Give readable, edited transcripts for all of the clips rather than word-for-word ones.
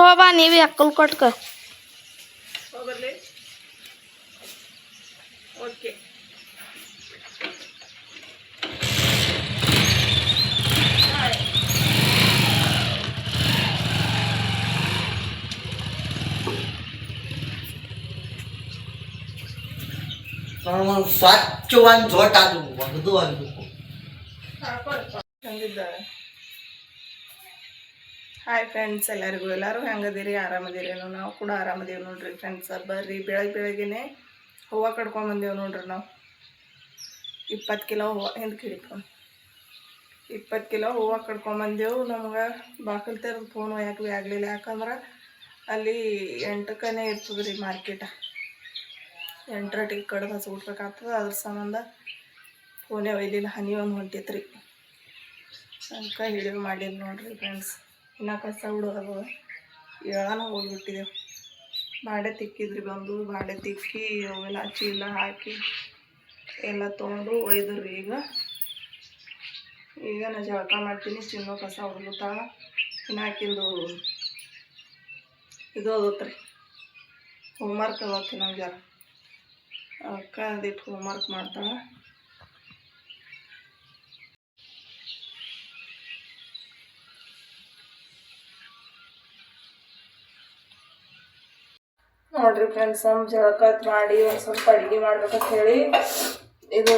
ಹೋಬಾ ನೀವೇ ಅಕ್ಕಲ್ ಕೊಟ್ಕ ಹೋಗಲಿ. ಓಕೆ ಸ್ವಚ್ಛವಾಗಿ ಜೋಟ್ ಅದು ಒಗದು ಆಗಬೇಕು. ಹೆಂಗಿದ್ದಾರೆ? ಹಾಯ್ ಫ್ರೆಂಡ್ಸ್, ಎಲ್ಲರೂ ಹೆಂಗದಿರಿ? ಆರಾಮದಿರೇನು? ನಾವು ಕೂಡ ಆರಾಮದೀವಿ ನೋಡ್ರಿ ಫ್ರೆಂಡ್ಸ್. ಬರ್ರಿ ಬೆಳಗ್ಗೆನೆ ಹೂವು ಕಡ್ಕೊಂಬಂದೇವು ನೋಡ್ರಿ. ನಾವು 20 ಕಿಲೋ ಹೂವು ಹಿಂದೆ ಕಿಡಿಕೊಂಡು 20 ಕಿಲೋ ಹೂವು ಕಡ್ಕೊಂಬಂದೇವು. ನಮ್ಗೆ ಬಾಕಲ್ ತೆರೆದು ಫೋನ್ ಒಯ್ಯಾಕೆ ಆಗಲಿಲ್ಲ, ಯಾಕಂದ್ರೆ ಅಲ್ಲಿ 8ಕನೇ ಇರ್ತದೆ ರೀ ಮಾರ್ಕೆಟ. 8 ಕಡ್ದು ಹಸ್ಬಿಟ್ಬೇಕಾಗ್ತದೆ. ಅದ್ರ ಸಂಬಂಧ ಫೋನೇ ಒಯ್ಲಿಲ್ಲ. ಹನಿ ಒಂದು ಹೊಂಟಿತ್ರಿ, ಅದಕ್ಕೆ ಹಿಡಿದು ಮಾಡಿದ್ದು ನೋಡ್ರಿ ಫ್ರೆಂಡ್ಸ್. ಇನ್ನು ಕಸ ಹುಡುಗದು ಏಳಾನ ಹೋಗ್ಬಿಟ್ಟಿದ್ದೆವು. ಬಾಂಡೆ ತಿಕ್ಕಿದ್ರಿ, ಬಂದು ಬಾಂಡೆ ತಿಕ್ಕಿ ಅವೆಲ್ಲ ಚೀಲ ಹಾಕಿ ಎಲ್ಲ ತೊಗೊಂಡು ಒಯ್ದ್ರಿ. ಈಗ ನಾನು ಜಳಕ ಮಾಡ್ತೀನಿ, ಚಿನ್ನು ಕಸ ಹುಡುಗುತ್ತಾಳ. ಇನ್ನು ಹಾಕಿಂದು ಇದು ಓದತ್ರಿ, ಹೋಮ್ವರ್ಕ್ ಅದತ್ತಿ ನಂಗೆ ಜರ. ಅದಕ್ಕೆ ಅದಿಟ್ಟು ಹೋಮ್ವರ್ಕ್ ಮಾಡ್ತಾಳೆ. ನೋಡ್ರಿ ಫ್ರೆಂಡ್ಸ್, ನಮ್ಮ ಜಳಕ ಮಾಡಿ ಒಂದು ಸ್ವಲ್ಪ ಅಡುಗೆ ಮಾಡ್ಬೇಕಂತ ಹೇಳಿ ಇದು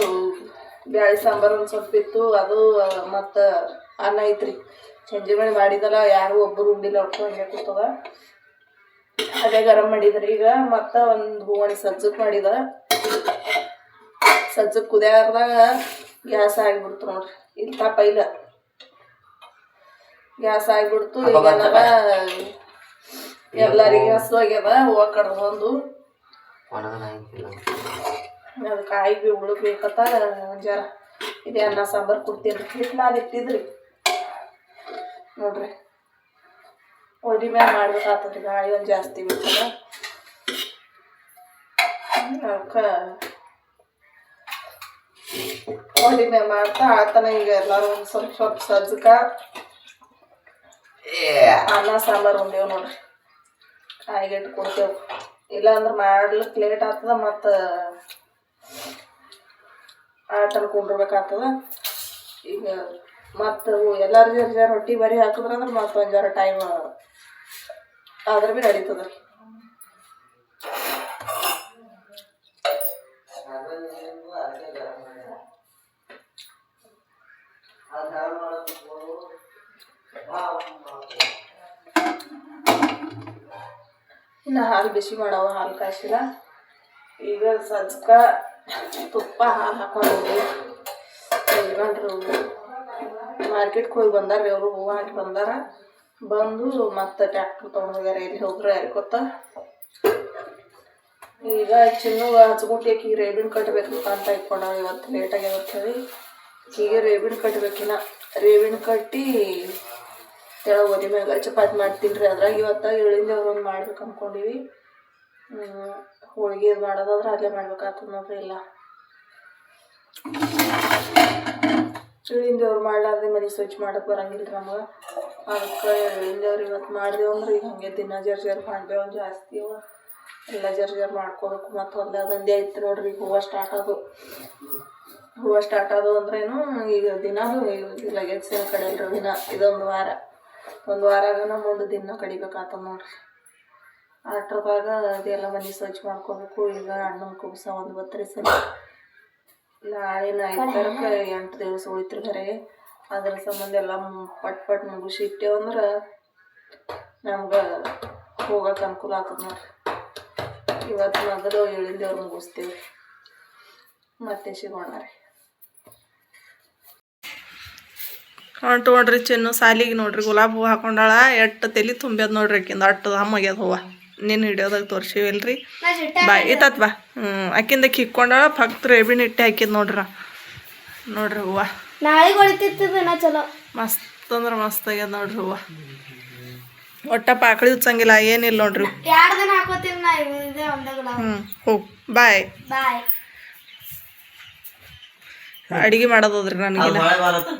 ಬ್ಯಾಳಿ ಸಾಂಬಾರು ಒಂದು ಸ್ವಲ್ಪ ಇತ್ತು, ಅದು ಮತ್ತು ಅನ್ನ ಐತ್ರಿ. ಸಂಜೆ ಮೇಲೆ ಮಾಡಿದಲ್ಲ, ಯಾರು ಒಬ್ಬರು ಉಂಡಿಲ್ಲ, ಒಟ್ಟು ಹಂಗೆ ಕೂತದ. ಅದೇ ಗರಂ ಮಾಡಿದ್ರಿ. ಈಗ ಮತ್ತು ಒಂದು ಹೂವಣಿ ಸಜ್ಜಕ್ಕೆ ಮಾಡಿದ. ಸಜ್ಜಕ್ಕೆ ಕುದಿಯಾರ್ದಾಗ ಗ್ಯಾಸ್ ಆಗಿಬಿಡ್ತು ನೋಡ್ರಿ. ಇಂಥ ಪೈಲ ಗ್ಯಾಸ್ ಆಗಿಬಿಡ್ತು. ಈಗ ಎಲ್ಲರಿಗೆ ಹಸುವಾಗ್ಯದ. ಹೂವು ಕಡ್ದು ಅದು ಕಾಯಿ ಬಿ ಉಳ್ಬೇಕತ್ತ ಜರ ಇದೇ ಅನ್ನ ಸಾಂಬಾರು ಕೊಡ್ತೀನಿ. ಹಿಟ್ಟು ಇಟ್ಟಿದ್ರಿ ನೋಡ್ರಿ. ಒಡಿ ಮ್ಯಾಗ ಮಾಡ್ಬೇಕಾಗ್ತದ್ರಿ, ಗಾಳಿ ಒಂದು ಜಾಸ್ತಿ ಬಿಡ್ತದ. ಅದಕ್ಕೆ ಒಡಿ ಮ್ಯಾಗ ಮಾಡ್ತಾ ಆತನ. ಈಗ ಎಲ್ಲರೂ ಒಂದು ಸ್ವಲ್ಪ ಸಜ್ಜಕ ಅನ್ನ ಸಾಂಬಾರು ಉಂಡೇವು ನೋಡ್ರಿ. ಕಾಯಿಗೆಟ್ಟು ಕೊಡ್ತೇವೆ, ಇಲ್ಲಾಂದ್ರೆ ಮಾಡ್ಲಿಕ್ಕೆ ಲೇಟ್ ಆಗ್ತದ. ಮತ್ತು ಆತನ ಕುಂಡಿರ್ಬೇಕಾಗ್ತದ. ಈಗ ಮತ್ತು ಎಲ್ಲರೂ ಜರ ರೊಟ್ಟಿ ಬರಿ ಹಾಕಿದ್ರಂದ್ರೆ ಮತ್ತು ಒಂದು ಜರ ಟೈಮ್ ಆದ್ರೆ ಭೀ ನಡೀತದ. ಇನ್ನು ಹಾಲು ಬಿಸಿ ಮಾಡವ, ಹಾಲು ಕಾಯಿಸಿಲ್ಲ. ಈಗ ಸಜ್ಕ ತುಪ್ಪ ಹಾಲು ಹಾಕೊಂಡು ಯಜಮಾನ್ರು ಮಾರ್ಕೆಟ್ಗೆ ಹೋಗಿ ಬಂದಾರ ರೀ. ಅವರು ಹೂವು ಹಾಕಿ ಬಂದಾರ. ಬಂದು ಮತ್ತು ಟ್ಯಾಕ್ಟ್ರ್ ತೊಗೊಂಡು ಹೋಗ್ಯಾರ. ಎಲ್ಲಿ ಹೋಗ್ರೆ ಯಾರಿಗೆ ಗೊತ್ತಾ. ಈಗ ಚಿನ್ನಗ ಹಚ್ಗುಟ್ಟಿ ರೇಬಿನ್ ಕಟ್ಟಬೇಕು ಅಂತ ಇಟ್ಕೊಂಡಾವ. ಇವತ್ತು ಲೇಟಾಗಿ ಹೇಳಿ ಈಗ ರೇಬಿನ್ ಕಟ್ಟಬೇಕಿನ್ನ. ರೇಬಿನ್ ಕಟ್ಟಿ ತೆಳಗೆ ಒದಿ ಮ್ಯಾಗ ಚಪಾತಿ ಮಾಡ್ತೀನಿ ರೀ. ಅದ್ರಾಗ ಇವತ್ತು ಎಳ್ಳಿಂದ ಒಂದು ಮಾಡ್ಬೇಕು ಅಂದ್ಕೊಂಡಿವಿ. ಹೋಳಿಗೆ ಮಾಡೋದಾದ್ರೆ ಅಲ್ಲೇ ಮಾಡ್ಬೇಕಾಗ್ತದೆ ನೋಡ್ರಿ. ಇಲ್ಲ ಎಳ್ಳಿಂದೇವ್ರು ಮಾಡ್ಲಾರ್ದೆ ಮನೆ ಸ್ವಚ್ಛ ಮಾಡೋಕೆ ಬರಂಗಿಲ್ಲ ರೀ ನಮಗೆ. ಅದಕ್ಕೆ ಎಳ್ಳಿಂದೇವ್ರು ಇವತ್ತು ಮಾಡಿದೆವು ಅಂದ್ರೆ ಈಗ ಹಾಗೆ ದಿನ ಜರ್ ಮಾಡಿದೆವು. ಒಂದು ಜಾಸ್ತಿ ಎಲ್ಲ ಜರ್ ಮಾಡ್ಕೋಬೇಕು. ಮತ್ತು ಹೊಲ್ದಾಗಂದೇ ಐತೆ ನೋಡ್ರಿ. ಈಗ ಹೂವು ಸ್ಟಾರ್ಟ್ ಆದವು ಅಂದ್ರೇನು ಈಗ ದಿನಾನು ಲಗೇಜ್ ಕಡೆಯಲ್ರಿ. ದಿನ ಇದೊಂದು ವಾರಾಗ ಮುಂದೆ ದಿನ ಕಡಿಬೇಕಾಗ್ತದೆ ನೋಡ್ರಿ. ಆಟ್ರದಾಗ ಅದೆಲ್ಲ ಮನೆ ಸ್ವಚ್ಛ ಮಾಡ್ಕೋಬೇಕು. ಈಗ ಅಣ್ಣನ ಕುಬ್ಸ ಒಂದು ಬತ್ತರಿ ಸರಿ. ನಾಳೆ 8 ದಿವಸ ಉಳಿತ್ರಿ ಬೇರೆ. ಅದ್ರ ಸಂಬಂಧ ಎಲ್ಲ ಪಟ್ ಮುಗಿಸಿ ಇಟ್ಟೇವಂದ್ರೆ ನಮ್ಗೆ ಹೋಗಕ್ಕೆ ಅನುಕೂಲ ಆಗ್ತದೆ ನೋಡ್ರಿ. ಇವತ್ತು ಮೊದಲು ಎಳ್ಳಿಂದೇವ್ರು ಮುಗಿಸ್ತೀವಿ, ಮತ್ತೆ ಸಿಗೋಣ ರೀ. ಹೊಂಟು ನೋಡ್ರಿ ಚಿನ್ನು ಸಾಲಿಗೆ ನೋಡ್ರಿ. ಗುಲಾಬಿ ಹೂವು ಹಾಕೊಂಡಾಳ. ಎಟ್ಟು ತಲೆ ತುಂಬ್ಯದ ನೋಡ್ರಿ. ಆಕಿಂದ ಅಟ್ಟು ಹಮ್ಮಾಗ್ಯದ ಹೂವು. ನೀನು ಹಿಡಿಯೋದಾಗ ತೋರಿಸಿವಿಲ್ರಿ. ಬಾ ಇತ್ತತ್ ಬಾ. ಆಕಿಂದ ಕಿಕ್ಕೊಂಡಾಳ. ಫಕ್ತ್ ರೇಬಿನ್ ಇಟ್ಟೆ ಹಾಕಿದ್ ನೋಡ್ರಿ ಹೂವು. ನಾಳೆಗೆ ಹೊಳಿತಿರ್ತದ ಚಲೋ. ಮಸ್ತ್ ಅಂದ್ರೆ ಮಸ್ತ್ ಆಗ್ಯದ ನೋಡ್ರಿ ಹೂವು. ಒಟ್ಟ ಪಾಕಳಿ ಉಚ್ಚಂಗಿಲ್ಲ, ಏನಿಲ್ಲ ನೋಡ್ರಿ. 2 ದಿನ ಹಾಕೋತೀನಿ ನಾ. ಹೋಗಿ ಬಾಯ್. ಅಡಿಗೆ ಮಾಡೋದ್ರಿ ನನಗೆ.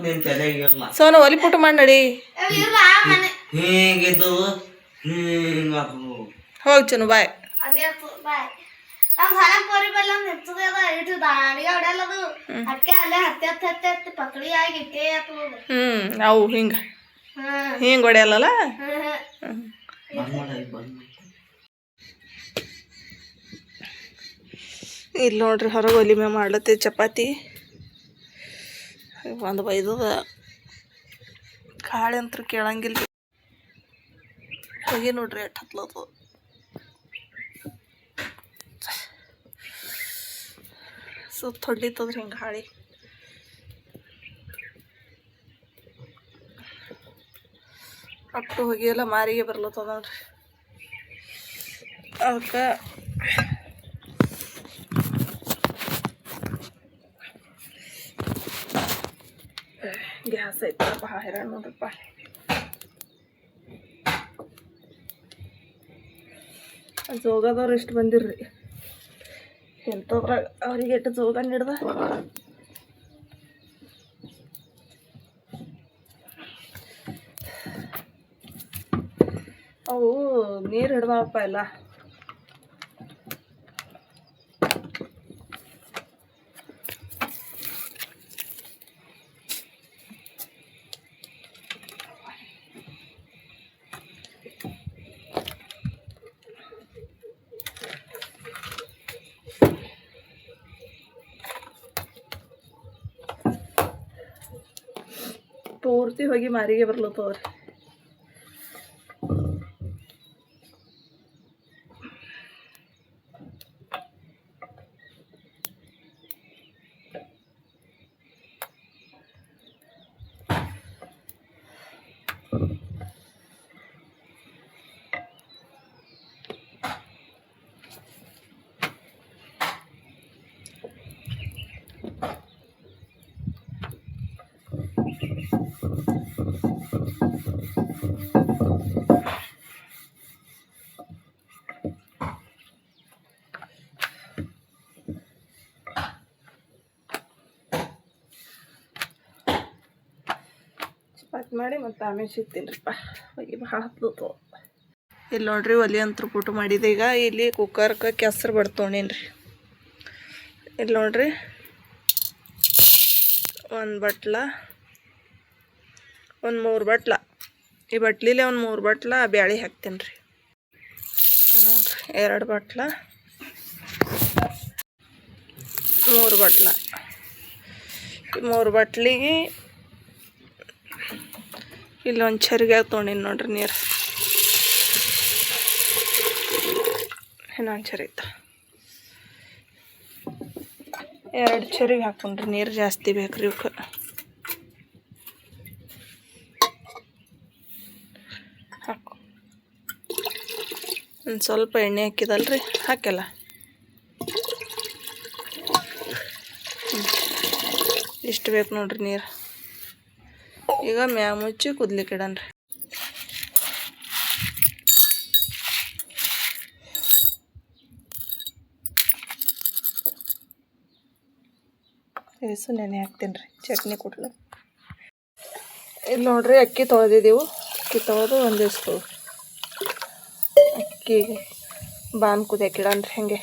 ನಿನ್ ತಲೆಗೆ ಸೋನು ಒಲಿ ಪುಟ್ಟು ಮಾಡಿ ನಡಿ. ಹೀಗಿದ್ದು ಹಿಂಗಾತು ಹೋಗಿ ಚನು ಬಾಯ್. ಹಂಗೆ ಬಾಯ್ ನಮ್ಮ ಸಣ್ಣ ಪೋರಿ ಬಲ್ಲ ನಿಂತದ ಅದ ಇಟ್ಟು ದಾಡಿಗೆ ಹೊಡೆಯಲ್ಲದು ಅಕ್ಕೆ ಅಲ್ಲೇ ಹತ್ತಿ ಪಕಡಿ ಆಗಿ ಇಟ್ಟೇ ಹಾಕೋದು. ಅವು ಹಿಂಗೆ ಹಿಂಗೆ ಹೊಡೆಯಲ್ಲ. ಇಲ್ಲಿ ನೋಡ್ರಿ ಹೊರಗೆ ಒಲಿ ಮ್ಯಾಗ ಮಾಡ್ಲತ್ತಿ ಚಪಾತಿ ಒಂದು ಬೈದದ ಕಾಳೆ ಅಂತೂ ಕೇಳಂಗಿಲ್ಲ. ಹೋಗಿ ನೋಡ್ರಿ ಎಟ್ಟು ಹತ್ಲದು ಸುತ್ತ ಹೊಡ್ಲಿತ್ತದ್ರಿ ಹಿಂಗೆ ಹಾಳಿ. ಅಟ್ಟು ಹೋಗಿ ಎಲ್ಲ ಮಾರಿಗೆ ಬರ್ಲತ್ತದ ನೋಡ್ರಿ. ಅದಕ್ಕೆ ಗ್ಯಾಸ್ ಐತಪ್ಪ ಹೈರಾಣ ನೋಡ್ರಪ್ಪ. ಜೋಗದವ್ರು ಎಷ್ಟು ಬಂದಿರ್ರಿ ಎಂಥದ್ರಾಗ ಅವ್ರಿಗೆ ಎಷ್ಟು ಜೋಗ ಹಿಡ್ದ. ಅವು ನೀರು ಹಿಡ್ದವಪ್ಪ ಎಲ್ಲ. ಪೂರ್ತಿ ಹೋಗಿ ಮಾರಿಗೆ ಬರ್ಲತ್ತವ್ರಿ. ಚಪಾತಿ ಮಾಡಿ ಮತ್ತು ಆಮೇಲೆ ಸಿಗ್ತೀನಿರಿಪ್ಪ. ಹೋಗಿ ಭಾಳ ಹತ್ತಲು. ಇಲ್ಲಿ ನೋಡ್ರಿ ಒಲಿ ಅಂತೂ ಪುಟ್ಟು ಮಾಡಿದೆ. ಈಗ ಇಲ್ಲಿ ಕುಕ್ಕರ್ಗೆ ಕೆಸರು ಬಡ್ತೊಂಡೀನಿ ರೀ. ಇಲ್ಲಿ ನೋಡ್ರಿ ಒಂದು ಬಟ್ಲ ಒಂದು 3 ಬಟ್ಲ ಈ ಬಟ್ಲಿಲೆ ಒಂದು 3 ಬಟ್ಲ ಬ್ಯಾಳೆ ಹಾಕ್ತೀನಿ ರೀ. ನೋಡ್ರಿ 2 ಬಟ್ಲ 3 ಬಟ್ಲ 3 ಬಟ್ಲಿಗೆ ಇಲ್ಲೊಂದು ಚರಿಗೆ ತೊಗೊಂಡಿನಿ ನೋಡ್ರಿ ನೀರು. ಇನ್ನೊಂದು ಚರಿ ಇತ್ತು. 2 ಚರಿಗೆ ಹಾಕೊಂಡ್ರಿ. ನೀರು ಜಾಸ್ತಿ ಬೇಕ್ರಿ ಇವಕ್ಕೆ. ಹಾಕು ಒಂದು ಸ್ವಲ್ಪ ಎಣ್ಣೆ ಹಾಕಿದಲ್ರಿ ಹಾಕಲ್ಲ. ಇಷ್ಟು ಬೇಕು ನೋಡ್ರಿ ನೀರು. ಈಗ ಮ್ಯಾಗ ಮುಚ್ಚಿ ಕುದ್ಲಿಕ್ಕೆ ಇಡನ್ರಿ. ಇಸು ನೆನೆ ಹಾಕ್ತೀನಿ ರೀ ಚಟ್ನಿ ಕುಟ್ಲು. ಇಲ್ಲಿ ನೋಡ್ರಿ ಅಕ್ಕಿ ತೊಳೆದಿದ್ದೀವಿ. ಅಕ್ಕಿ ತೊಳೆದು ಒಂದಿಷ್ಟು ಅಕ್ಕಿ ಬಾನ್ ಕುದಿಯಕ್ಕೆ ಇಡನ್ರಿ. ಹಾಗೆ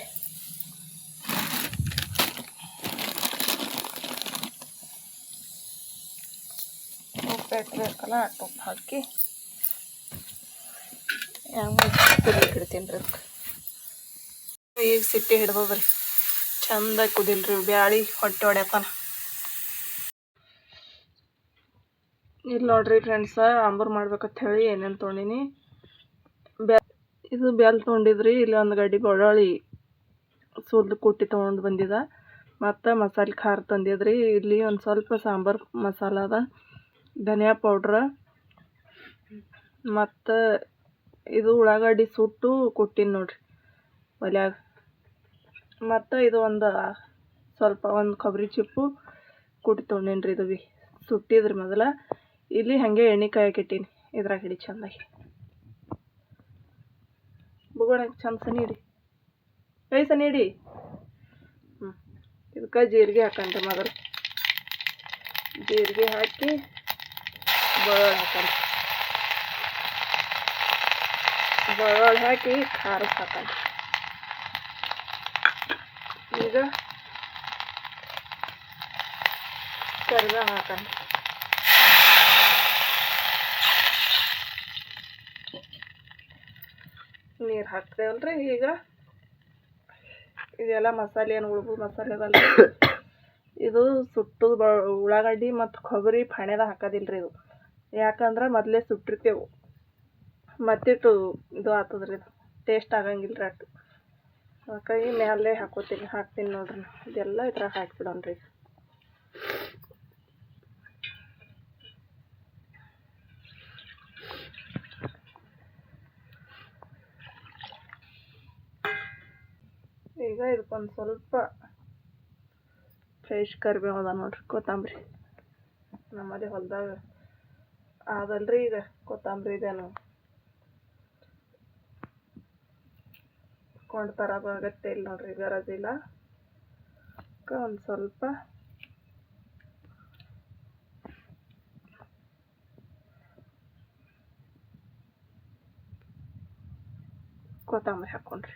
ಉಪ್ಪು ಬೇಕಲ್ಲ ಉಪ್ಪು ಹಾಕಿ ಹೆಂಗೆ ಕುದಿಯಕ್ಕೆ ಇಡ್ತೀನಿ ರೀ. ಈಗ ಸಿಟ್ಟಿ ಹಿಡ್ದದ್ರಿ. ಚಂದಾಗಿ ಕುದಿಲ್ರಿ ಬ್ಯಾಳಿ ಹೊಟ್ಟೆ ಹೊಡ್ಯತಾನ. ಇಲ್ಲಿ ನೋಡ್ರಿ ಫ್ರೆಂಡ್ಸ ಆಂಬೂರು ಮಾಡ್ಬೇಕಂತ ಹೇಳಿ ಏನೇನು ತೊಗೊಂಡಿನಿ. ಇದು ಬೆಲ್ಲ ತೊಗೊಂಡಿದ್ರಿ. ಇಲ್ಲಿ ಒಂದು ಗಡ್ಡಿ ಬೆಳ್ಳುಳ್ಳಿ ಸುಲ್ದು ಕುಟ್ಟಿ ತೊಗೊಂಡು ಬಂದಿದ. ಮತ್ತು ಮಸಾಲೆ ಖಾರ ತಂದಿದ್ರಿ. ಇಲ್ಲಿ ಒಂದು ಸ್ವಲ್ಪ ಸಾಂಬಾರು ಮಸಾಲ ಅದ, ಧನಿಯಾ ಪೌಡ್ರ, ಮತ್ತು ಇದು ಉಳ್ಳಾಗಡ್ಡಿ ಸುಟ್ಟು ಕೊಟ್ಟಿನಿ ನೋಡ್ರಿ ಒಲ್ಯಾಗ. ಮತ್ತು ಇದು ಒಂದು ಸ್ವಲ್ಪ ಒಂದು ಕೊಬ್ಬರಿ ಚಿಪ್ಪು ಕುಟ್ಟಿ ತೊಗೊಂಡೇನಿ ರೀ. ಇದು ಭೀ ಸುಟ್ಟಿದ್ರಿ ಮೊದಲ. ಇಲ್ಲಿ ಹಾಗೆ ಎಣ್ಣೆ ಕಾಯಕ್ಕೆ ಇಟ್ಟೀನಿ. ಇದ್ರಾಗ ಹಿಡಿ ಚೆಂದಾಗಿ ಬುಗೋಣ ಚಂದ ಸನಿ ಇಡಿ. ಸನಿ ಇಡಿ. ಇದಕ್ಕೆ ಜೀರಿಗೆ ಹಾಕಂಡ್ರಿ ಮೊದಲು. ಜೀರಿಗೆ ಹಾಕಿ ಬೆಳ್ಳುಳ್ಳಿ ಹಾಕಂಡ್ರಿ. ಬೆಳ್ಳುಳ್ಳಿ ಹಾಕಿ ಖಾರಕ್ಕೆ ಹಾಕೋಣ. ಈಗ ಕರಿಬೇವು ಹಾಕೋಣ. ನೀರು ಹಾಕ್ತೇವಲ್ರಿ. ಈಗ ಇದೆಲ್ಲ ಮಸಾಲೆ ಏನು ಉಳ್ಬು ಮಸಾಲೆ ಅದಲ್ಲ, ಇದು ಸುಟ್ಟು ಉಳ್ಳಾಗಡ್ಡಿ ಮತ್ತು ಕೊಬ್ಬರಿ ಫಾಣ್ಯದಾಗ ಹಾಕೋದಿಲ್ರಿ. ಇದು ಯಾಕಂದ್ರೆ ಮೊದಲೇ ಸುಟ್ಟಿರ್ತೇವೆ, ಮತ್ತಿಟ್ಟು ಇದು ಆಗ್ತದ್ರಿ, ಇದು ಟೇಸ್ಟ್ ಆಗಂಗಿಲ್ಲ ರೀ ಅಷ್ಟು. ಹಾಗಾಗಿ ಮ್ಯಾಲೆ ಹಾಕ್ತೀನಿ ನೋಡ್ರಿ. ಇದೆಲ್ಲ ಇದ್ರಾಗ ಹಾಕಿಬಿಡೋಣ್ರಿ. ಈಗ ಇದಕ್ಕೊಂದು ಸ್ವಲ್ಪ ಫ್ರೆಶ್ ಕರಿಬೇವು ಅದ ನೋಡ್ರಿ, ಕೊತ್ತಂಬರಿ ನಮ್ಮಲ್ಲಿ ಹೊಲದಾಗ ಅದಲ್ರಿ. ಈಗ ಕೊತ್ತಂಬರಿ ಇದೇನು ಕೊಂಡು ತರೋದು ಅಗತ್ಯ ಇಲ್ಲ ನೋಡ್ರಿ, ಗರಜಿಲ್ಲ. ಒಂದು ಸ್ವಲ್ಪ ಕೊತ್ತಂಬರಿ ಹಾಕ್ಕೊಂಡ್ರಿ.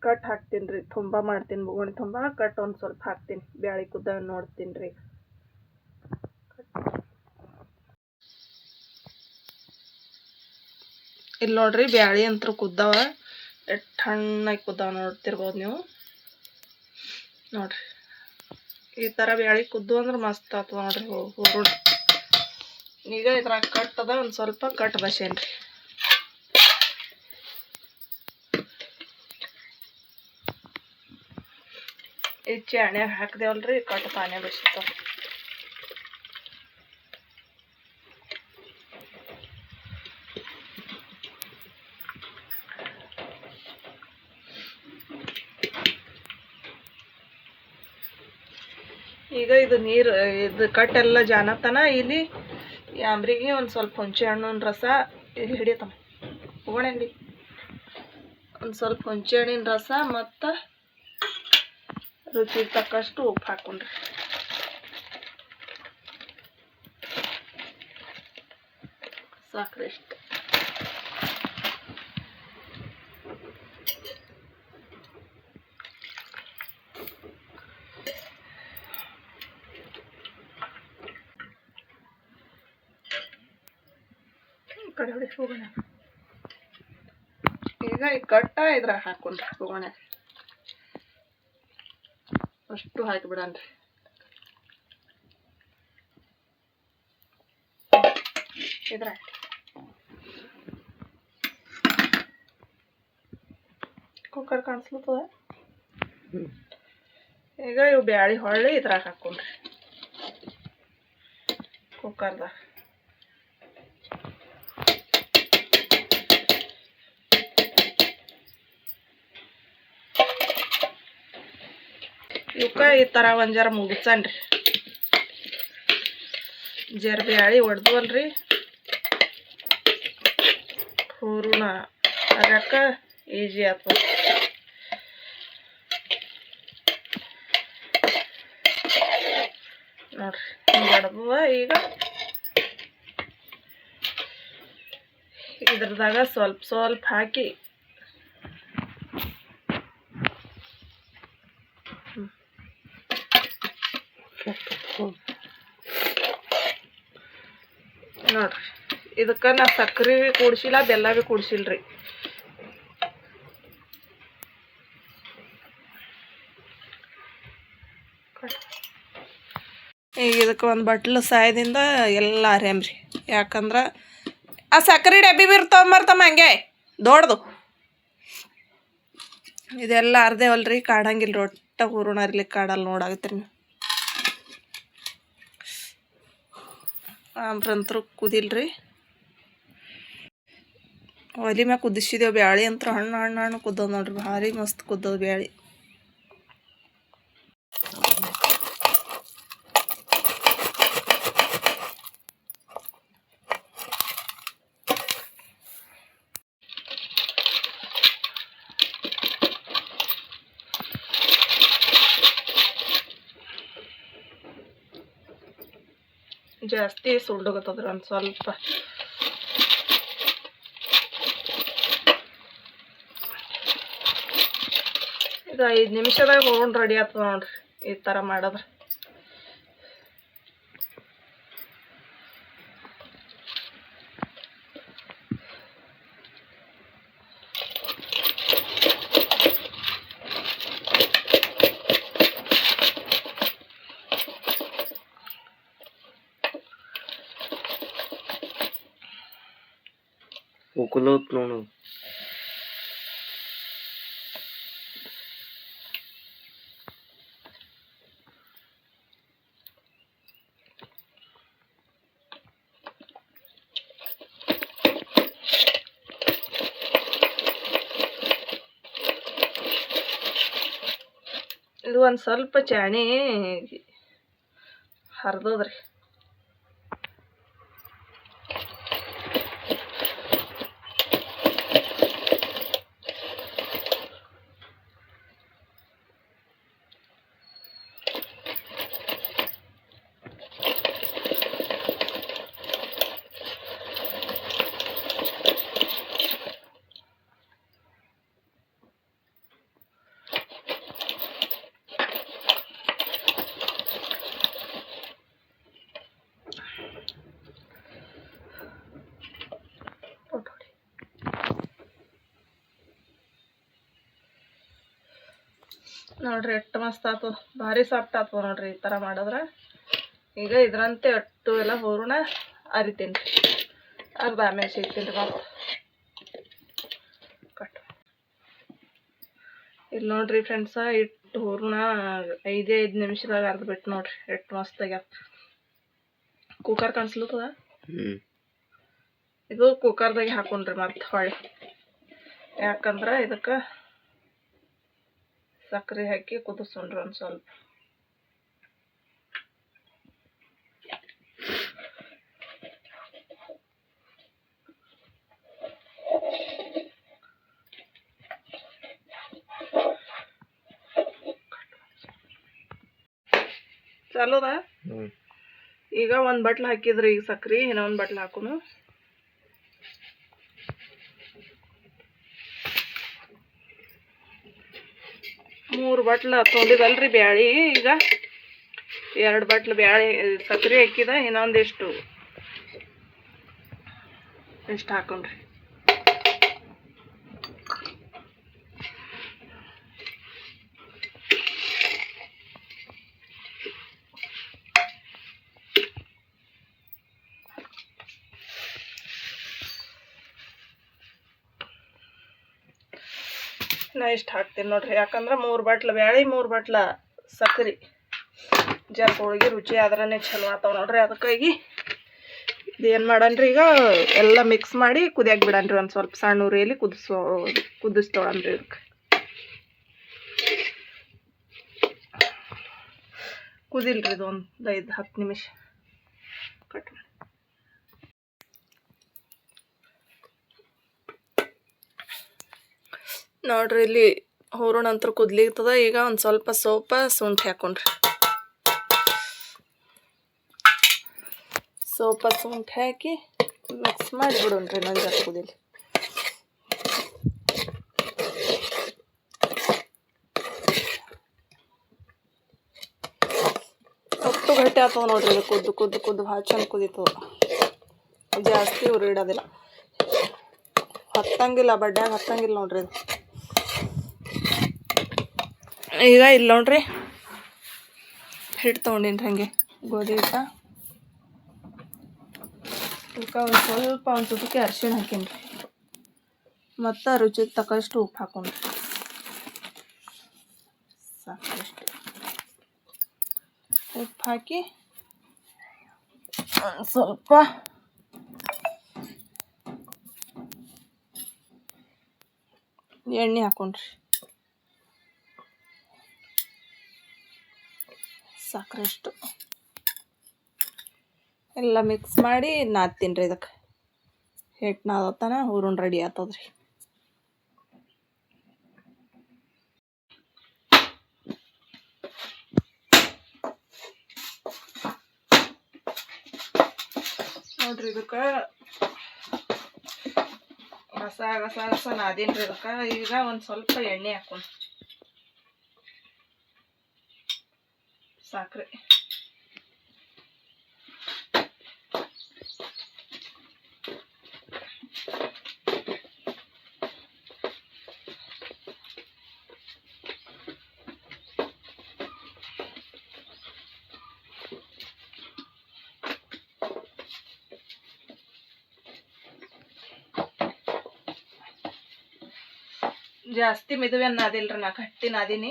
ಕಟ್ ಹಾಕ್ತೀನಿ ರೀ, ತುಂಬ ಮಾಡ್ತೀನಿ, ಬುಗುಣಿ ತುಂಬ ಕಟ್ ಒಂದು ಸ್ವಲ್ಪ ಹಾಕ್ತೀನಿ. ಬ್ಯಾಳಿ ಕುದ್ದ ನೋಡ್ತೀನಿ ರೀ. ಇಲ್ಲಿ ನೋಡ್ರಿ, ಬ್ಯಾಳಿ ಅಂತೂ ಕುದ್ದಾವ, ಎಷ್ಟು ಹಣ್ಣಾಗಿ ಕುದ್ದಾವ ನೋಡ್ತಿರ್ಬೋದು ನೀವು. ನೋಡ್ರಿ ಈ ಥರ ಬ್ಯಾಳಿ ಕುದ್ದು ಅಂದ್ರೆ ಮಸ್ತ್ ಆಗ್ತದ ನೋಡ್ರಿ ಹೂರಣ. ಈಗ ಇದ್ರಾಗ ಕಟ್ಟದ ಒಂದು ಸ್ವಲ್ಪ ಕಟ್ ಬಸೇನ್ರಿ. ಈ ಚಾಣ್ಯಾಗ ಹಾಕ್ದೇವಲ್ರಿ, ಕಟ್ ತಾನೇ ಬಸಿತಾವ. ಈಗ ಇದು ನೀರು ಇದು ಕಟ್ಟೆಲ್ಲ ಜಾನತನ ಇಲ್ಲಿ ಯಾಂಬ್ರಿಗೆ ಒಂದು ಸ್ವಲ್ಪ ಹುಣಸೆ ಹಣ್ಣಿನ ರಸ ಇಲ್ಲಿ ಹಿಡಿಯತ್ತಮ್ಮ ಹೋಗೋಣಂಡಿ. ಒಂದು ಸ್ವಲ್ಪ ಹುಣಸೆ ಹಣ್ಣಿನ ರಸ ಮತ್ತು ರುಚಿಗೆ ತಕ್ಕಷ್ಟು ಉಪ್ಪು ಹಾಕ್ಕೊಂಡ್ರಿ. ಸಾಕ್ರಿ ಇಷ್ಟು. ಕಡೆ ಹೊಡಿ ಹೋಗೋಣ. ಈಗ ಈ ಕಟ್ಟ ಇದ್ರಾಗ ಹಾಕ್ಕೊಂಡ್ರಿ ಹೋಗೋಣ. ಅಷ್ಟು ಹಾಕಿಬಿಡನ್ರಿ. ಇದ್ರಾಗ ಕುಕ್ಕರ್ ಕಾಣಿಸ್ಲತ್ತದ. ಈಗ ಇವು ಬ್ಯಾಳಿ ಹೊಳ್ಳಿ ಇದ್ರಾಗ ಹಾಕ್ಕೊಂಡ್ರಿ ಕುಕ್ಕರ್ದಾಗ. ಇವಕ್ಕ ಈ ಥರ ಒಂದು ಜರ ಮುಗಿಸನ್ರಿ. ಜರ ಬ್ಯಾಳಿ ಹೊಡೆದ್ವಲ್ರಿ, ಹೂರಣ ಆಗಕ್ಕ ಈಜಿ ಆಗ್ತದ. ನೋಡ್ರಿ ಹಿಂಗೆ ಹೊಡೆದ. ಈಗ ಇದ್ರದಾಗ ಸ್ವಲ್ಪ ಸ್ವಲ್ಪ ಹಾಕಿ ನೋಡ್ರಿ. ಇದಕ್ಕೆ ನಾ ಸಕ್ರೆ ಭೀ ಕೂಡಿಸಿಲ್ಲ, ಬೆಲ್ಲ ಭೀ ಕೂಡಿಸಿಲ್ರಿ. ಈಗ ಇದಕ್ಕೆ ಒಂದು ಬಟ್ಲು ಸಾಯದಿಂದ ಎಲ್ಲ ಅರೇಮ್ರಿ. ಯಾಕಂದ್ರೆ ಆ ಸಕ್ರೆ ಡಬ್ಬಿ ಬೀರ್ ತೊಗೊಂಬರ್ತಮ್ಮ ಹಂಗೆ ದೊಡ್ಡದು. ಇದೆಲ್ಲ ಅರ್ದೇವಲ್ರಿ, ಕಾಡಂಗಿಲ್ಲ. ಒಟ್ಟ ಹೂರಣ ಇರ್ಲಿಕ್ಕೆ ಕಾಡಲ್ಲಿ ನೋಡಾಗತ್ರಿ ನೀವು. ಆಮ್ರಂತರೂ ಕುದಿಲ್ರಿ. ಒಲಿ ಮ್ಯಾಗ ಕುದಿಸಿದೇವು ಬ್ಯಾಳಿ ಅಂತೂ ಹಣ್ಣು ಹಣ್ಣು ಹಣ್ಣು ಕುದ್ದವು ನೋಡ್ರಿ. ಭಾರಿ ಮಸ್ತ್ ಕುದ್ದವು ಬ್ಯಾಳಿ. ಜಾಸ್ತಿ ಸುಲ್ಡೋಗತ್ತದ್ರಿ ಒಂದು ಸ್ವಲ್ಪ. ಇದು 5 ನಿಮಿಷದಾಗ ಹೂರ್ಣ ರೆಡಿ ಆಗ್ತದೆ ನೋಡ್ರಿ ಈ ಥರ ಮಾಡಿದ್ರೆ. ಉಕಲೋತ್ ನೋಡು. ಇದು ಒಂದು ಸ್ವಲ್ಪ ಚಾಣಿ ಹರಿದೋದ್ರಿ. ನೋಡ್ರಿ ಎಷ್ಟು ಮಸ್ತ್ ಆಗ್ತದ, ಭಾರಿ ಸಾಫ್ಟ್ ಆಗ್ತದ ನೋಡ್ರಿ ಈ ಥರ ಮಾಡಿದ್ರೆ. ಈಗ ಇದ್ರಂತೆ ಅಟ್ಟು ಎಲ್ಲ ಹೂರಣ ಅರಿತೀನಿ ರೀ, ಅರ್ಧ ಆಮೇಲೆ ಸಿಗ್ತೀನಿ ರೀ ಮತ್ತೆ ಕಟ್. ಇಲ್ಲಿ ನೋಡ್ರಿ ಫ್ರೆಂಡ್ಸ, ಇಟ್ಟು ಹೂರಣ 5 ನಿಮಿಷದಾಗ ಅರ್ದ್ಬಿಟ್ಟು ನೋಡ್ರಿ ಎಷ್ಟು ಮಸ್ತಾಗ್ಯಾವ. ಕುಕ್ಕರ್ ಕಾಣಿಸ್ಲತ್ತದ, ಇದು ಕುಕ್ಕರ್ದಾಗೆ ಹಾಕೊಂಡ್ರಿ ಮತ್ತೆ ಹೊಳ್ಳಿ, ಯಾಕಂದ್ರೆ ಇದಕ್ಕೆ ಸಕ್ಕರೆ ಹಾಕಿ ಕುದಿಸೋಣ್ರಿ ಒಂದು ಸ್ವಲ್ಪ. ಚಲೋದ. ಈಗ ಒಂದು ಬಟ್ಲು ಹಾಕಿದ್ರಿ ಈಗ ಸಕ್ರೆ, ಇನ್ನೊಂದು ಬಟ್ಲು ಹಾಕೋನು. ಮೂರು ಬಟ್ಲು ತೊಗೊಂಡಿದಲ್ರಿ ಬ್ಯಾಳಿ, ಈಗ 2 ಬಟ್ಲು ಬ್ಯಾಳಿ ಸಕ್ರೆ ಹಾಕಿದ, ಇನ್ನೊಂದಿಷ್ಟು ಇಷ್ಟು ಹಾಕೊಂಡ್ರಿ. ನಾ ಇಷ್ಟು ಹಾಕ್ತೀನಿ ನೋಡ್ರಿ, ಯಾಕಂದ್ರೆ 3 ಬಟ್ಲು ಬ್ಯಾಳಿ 3 ಬಟ್ಲ ಸಕ್ರೆ, ಜರ ಹೋಳಿಗೆ ರುಚಿ ಆದ್ರೇ ಚಲೋ ಆಗ್ತಾವ ನೋಡ್ರಿ. ಅದಕ್ಕಾಗಿ ಇದೇನು ಮಾಡನ್ರಿ, ಈಗ ಎಲ್ಲ ಮಿಕ್ಸ್ ಮಾಡಿ ಕುದಿಯಾಕ ಬಿಡನ್ರಿ. ಒಂದು ಸ್ವಲ್ಪ ಸಣ್ಣ ಉರಿಯಲ್ಲಿ ಕುದಿಸ್ತೋಳನ್ರಿ. ಇದಕ್ಕೆ ಕುದಿಲ್ರಿ ಇದು ಒಂದು 5-10 ನಿಮಿಷ. ಕಟ್ ಮಾಡಿ ನೋಡ್ರಿ, ಇಲ್ಲಿ ಹೂರಣ ಅಂತೂ ಕುದ್ಲಿರ್ತದ. ಈಗ ಒಂದು ಸ್ವಲ್ಪ ಸೋಪ ಶುಂಠಿ ಹಾಕೊಂಡ್ರಿ, ಸೋಪ ಶುಂಠಿ ಹಾಕಿ ಮಿಕ್ಸ್ ಮಾಡಿ ಬಿಡೋಣ್ರಿ. ನಂಗೆ ಹಾಕೋದಿಲ್ಲ, ಒಟ್ಟು ಗಟ್ಟಿ ಆಗ್ತದೆ ನೋಡ್ರಿ. ಇದು ಕುದ್ದು ಕುದ್ದು ಕುದ್ದು ಭಾಳ ಚಂದ ಕುದೀತದ, ಜಾಸ್ತಿ ಉರಿ ಇಡೋದಿಲ್ಲ, ಹತ್ತಂಗಿಲ್ಲ, ಬಡ್ಡ್ಯಾಗ ಹತ್ತಂಗಿಲ್ಲ ನೋಡ್ರಿ ಇದು. ಈಗ ಇಲ್ಲಿ ನೋಡ್ರಿ ಹಿಟ್ಟು ತೊಗೊಂಡಿನಿ ಹಂಗೆ ಗೋಧಿ ಹಿಟ್ಟ. ಇದಕ್ಕೆ ಒಂದು ಸ್ವಲ್ಪ ಒಂದು ಸುತ್ತಿಗೆ ಅರಿಶಿಣ ಹಾಕೀನಿ ರೀ, ಮತ್ತು ರುಚಿಗೆ ತಕ್ಕಷ್ಟು ಉಪ್ಪು ಹಾಕೊಂಡ್ರಿ. ಸಾಕಷ್ಟು ಉಪ್ಪು ಹಾಕಿ ಒಂದು ಸ್ವಲ್ಪ ಎಣ್ಣೆ ಹಾಕೊಂಡ್ರಿ, ಸಾಕಷ್ಟು ಎಲ್ಲ ಮಿಕ್ಸ್ ಮಾಡಿ ನಾದ್ತೀನಿ ರೀ. ಇದಕ್ಕೆ ಹಿಟ್ಟು ನಾದತ್ತಾನ ಹೂರಣ ರೆಡಿ ಆಗ್ತದ್ರಿ. ನೋಡ್ರಿ, ಇದಕ್ಕೆ ಗಸ ಗಸ ಗಸ ನಾದೀನಿ ರೀ. ಇದಕ್ಕೆ ಈಗ ಒಂದು ಸ್ವಲ್ಪ ಎಣ್ಣೆ ಹಾಕೊಂಡು ಸಾಕ್ರಿ. ಜಾಸ್ತಿ ಮಿದುವೆನ್ ನಾದಿಲ್ರಿ, ನಾ ಗಟ್ಟಿ ನಾದೀನಿ.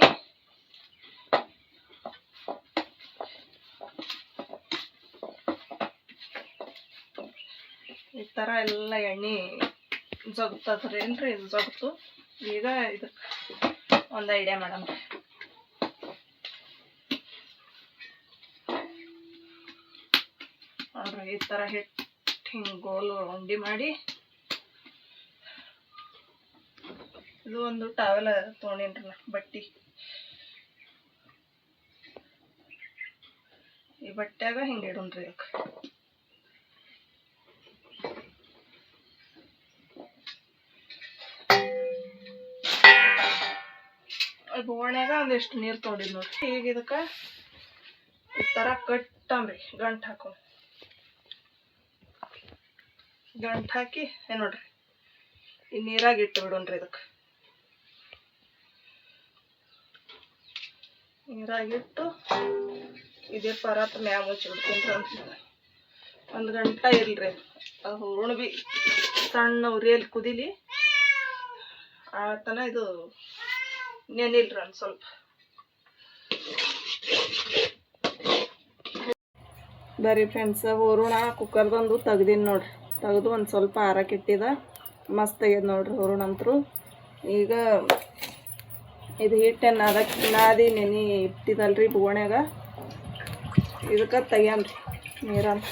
ಈ ಥರ ಎಲ್ಲ ಎಣ್ಣೆ ಜೊಗ್ತದ್ರೇನ್ರಿ, ಇದು ಜೊಗ್ತು. ಈಗ ಇದಕ್ಕೆ ಒಂದು ಐಡಿಯಾ ಮಾಡಮ್. ನೋಡ್ರಿ, ಈ ಥರ ಹಿಟ್ಟು ಹಿಂಗೆ ಗೋಲು ಉಂಡೆ ಮಾಡಿ, ಇದು ಒಂದು ಟಾವೆಲ್ ತೊಗೊಂಡೇನ್ರಿ ನಾ, ಬಟ್ಟೆ. ಈ ಬಟ್ಟೆಯಾಗ ಹಿಂಗೆ ಇಡೋಣ್ರಿ ಇದಕ್ಕೆ. ಬೋವಣ್ಯಾಗ ಒಂದಿಷ್ಟು ನೀರು ತೊಗೊಂಡಿದ್ದು ನೋಡ್ರಿ. ಈಗ ಇದಕ್ಕೆ ಈ ಥರ ಕಟ್ಟಂಬ್ರಿ, ಗಂಟು ಹಾಕೊಂಡು ಗಂಟು ಹಾಕಿ ನೋಡ್ರಿ ಈ ನೀರಾಗ ಇಟ್ಟು ಬಿಡೋಣ್ರಿ. ಇದಕ್ಕೆ ನೀರಾಗಿಟ್ಟು ಇದೇ ಪರಾತ್ ಮ್ಯಾಗ ಮುಚ್ಚಿಬಿಡ್ತೀನಿ. ಒಂದು ಗಂಟೆ ಇರಲ್ರಿ, ಅದು ಹೂರ್ಣ ಭೀ ಸಣ್ಣ ಉರಿಯಲ್ಲಿ ಕುದಿಲಿ ಆತನ ಇದು ನೆನಿಲ್ರಿ ಒಂದು ಸ್ವಲ್ಪ. ಬರೀ ಫ್ರೆಂಡ್ಸ್, ಹೂರಣ ಕುಕ್ಕರ್ದೊಂದು ತೆಗ್ದೀನಿ ನೋಡ್ರಿ. ತೆಗೆದು ಒಂದು ಸ್ವಲ್ಪ ಆರಕ್ಕಿಟ್ಟಿದ ಮಸ್ತ್ ಆಗ್ಯದ ನೋಡ್ರಿ ಹೂರಣ ಅಂತರೂ. ಈಗ ಇದು ಹಿಟ್ಟನ್ನು ನಾದಿ ನೆನೆ ಇಟ್ಟಿದಲ್ರಿ ಬೋವಣ್ಯಾಗ, ಇದಕ್ಕೆ ತೆಗ್ಯಾನ್ರಿ ನೀರನ್ನು.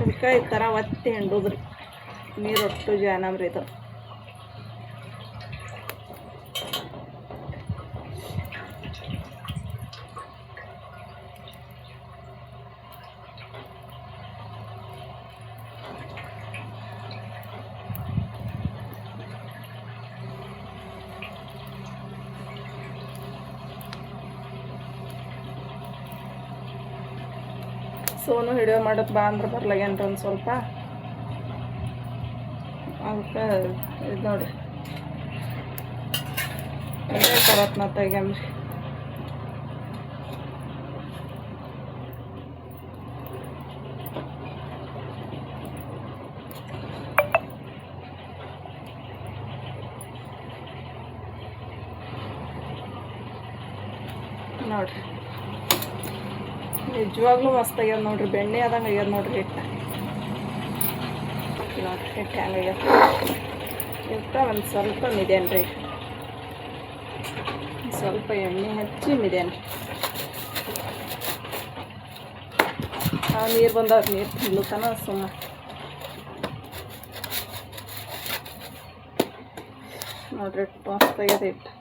ಇದಕ್ಕೆ ಈ ಥರ ಒತ್ತಿ ಹಿಂಡುದ್ರಿ, ನೀರೊಟ್ಟು ಜಾನಮ್ರಿ ಇದು. ಸೋನು ವಿಡಿಯೋ ಮಾಡೋದು ಬಾ ಅಂದ್ರೆ ಬರ್ಲಾಗೇನ್ರಿ ಒಂದು ಸ್ವಲ್ಪ. ಅದಕ್ಕೆ ಇದು ನೋಡಿರಿ, ಇದೇ ಪರತ್ ನಾ ತೆಗ್ಯಾಮ್ರಿ. ನೋಡ್ರಿ ನಿಜವಾಗ್ಲೂ ಮಸ್ತ್ ಆಗ್ಯದ ನೋಡ್ರಿ, ಬೆಣ್ಣೆ ಆದಂಗೆ ಆಗ್ಯದ ನೋಡ್ರಿ ಹಿಟ್ಟು. ನೋಡ್ರಿ ಹಿಟ್ಟು ಹೆಂಗೆ ಆಗ್ಯದ. ಇದಕ್ಕೆ ಒಂದು ಸ್ವಲ್ಪ ಮಿದೇನ್ರಿ, ಸ್ವಲ್ಪ ಎಣ್ಣೆ ಹಚ್ಚಿ ಮಿದೇನ್ರಿ. ನೀರು ಬಂದವ್ರು ನೀರು ತಿನ್ಲುತ್ತಾನ ಸುಮ್ಮ. ನೋಡ್ರಿ ಮಸ್ತ್ ಆಗ್ಯದ ಹಿಟ್ಟು.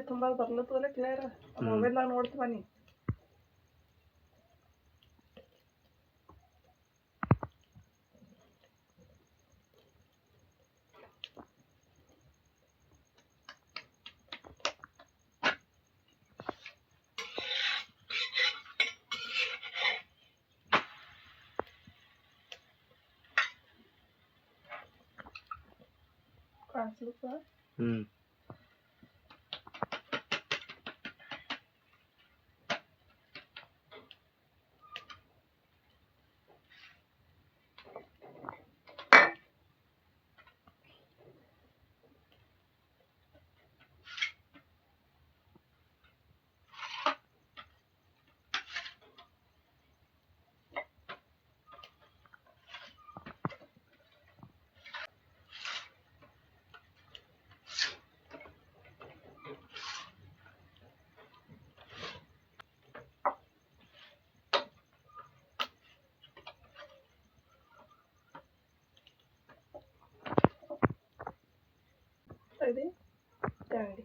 ತುಂಬ ಬರ್ಲತ್ತದಲ್ಲ ಕ್ಲಿಯರ್, ಮೊಬೈಲ್ದಾಗ ನೋಡ್ತೀವ ನೀ. ಕಾಣಿಸ್ಲಿಕ್ಕ ಇದು ಅಂಗಡಿ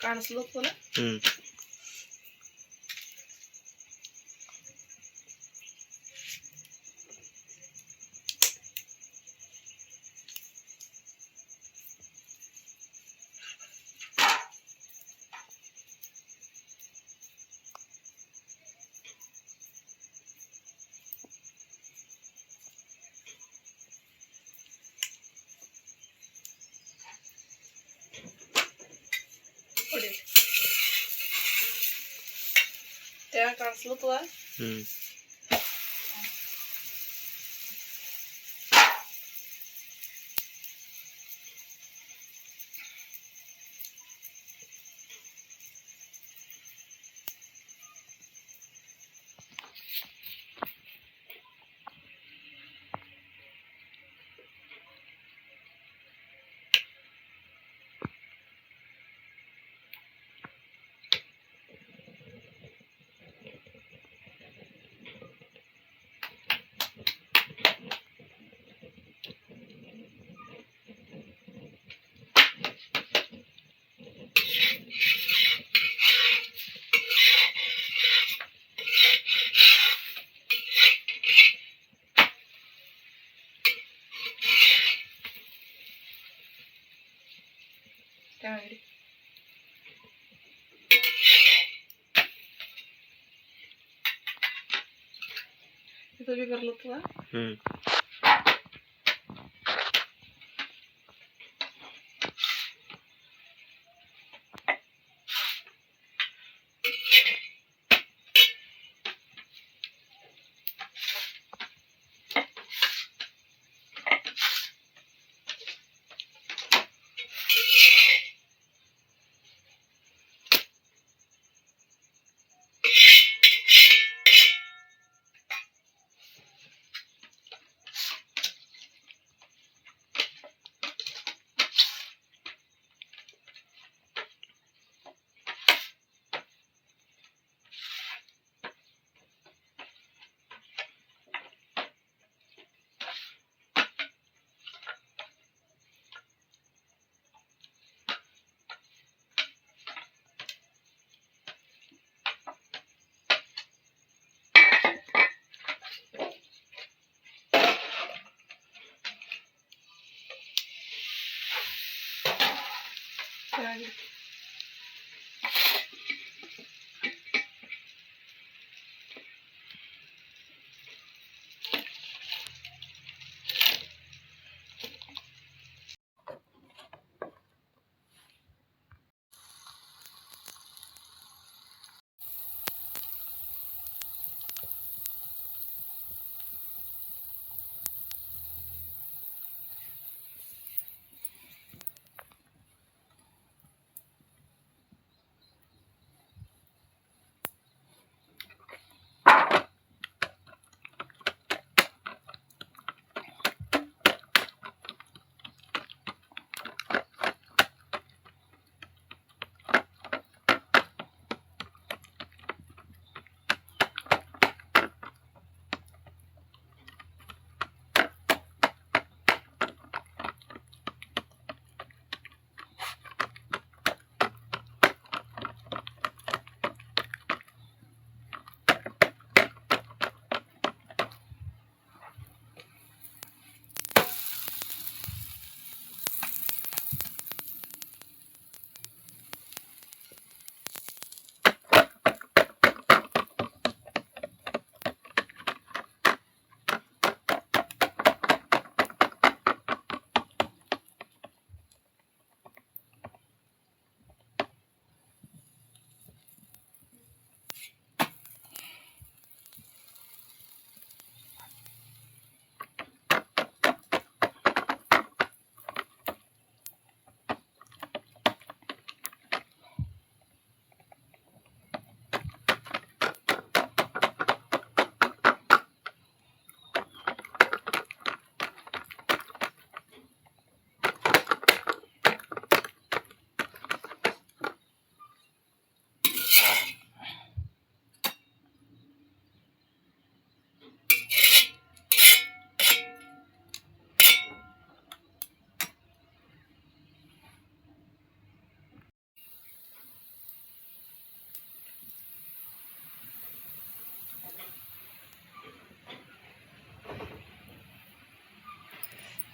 ಕಾಣಿಸ್ಲತ್ತಲ್ಲ ಹೊಡಿ ಕಾಣಿಸ್ಲತ್ತದ ಅಂಗಡಿ ಇದು ಬಿ ಬರ್ಲತ್ತದ ಅಂಗಡಿ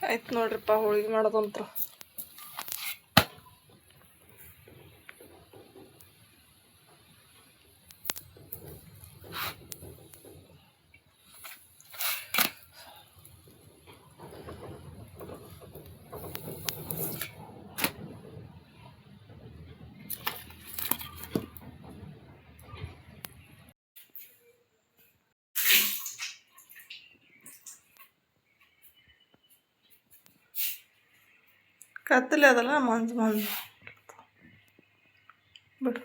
ಆಯ್ತು ನೋಡ್ರಿಪ್ಪ ಹೋಳಿಗೆ ಮಾಡೋದಂತ್ರು. ಕತ್ತಲೆ ಅದಲ್ಲ ಮಂಜು ಮಂಜು ಬಿಡು.